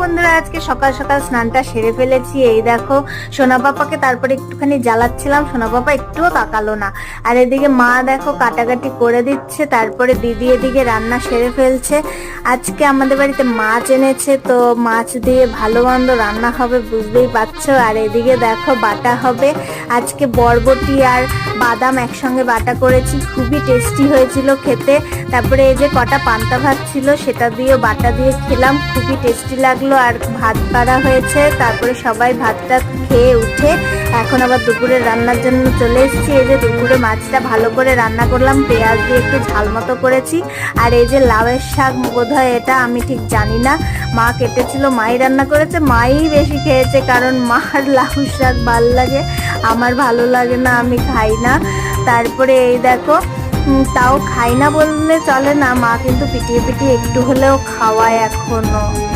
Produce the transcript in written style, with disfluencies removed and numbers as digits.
বন্ধুরা, আজকে সকাল সকাল স্নানটা সেরে ফেলেছি। এই দেখো সোনা পাপাকে তারপরে একটুখানি জ্বালাচ্ছিলাম, সোনা পাপা একটুও তাকালো না। আর এদিকে মা দেখো কাটাকাটি করে দিচ্ছে, তারপরে দিদি এদিকে রান্না সেরে ফেলছে। আজকে আমাদের বাড়িতে মাছ এনেছে, তো মাছ দিয়ে ভালো মন্দ রান্না হবে বুঝতেই পারছো। আর এদিকে দেখো বাটা হবে আজকে বরবটি আর বাদাম একসঙ্গে বাটা করেছি, খুবই টেস্টি হয়েছিল খেতে। তারপরে এই যে কটা পান্তা ভাত ছিল সেটা দিয়েও বাটা দিয়ে খেলাম, খুবই টেস্টি লাগলো। আর ভাত বাড়া হয়েছে, তারপরে সবাই ভাতটা খেয়ে উঠে এখন আবার দুপুরে রান্নার জন্য চলে এসেছি। এই যে দুপুরে মাছটা ভালো করে রান্না করলাম, পেঁয়াজ দিয়ে একটু ঝাল মতো করেছি। আর এই যে লাউয়ের শাক বোধহয় এটা, আমি ঠিক জানি না, মা কেটেছিল, মাই রান্না করেছে, মাই বেশি খেয়েছে, কারণ মার লাউ শাক ভাল লাগে, আমার ভালো লাগে না, আমি খাই না। তারপরে এই দেখো তাও খাই না বললে চলে না, মা কিন্তু পিটিয়ে পিটিয়ে একটু হলেও খাওয়ায় এখনো।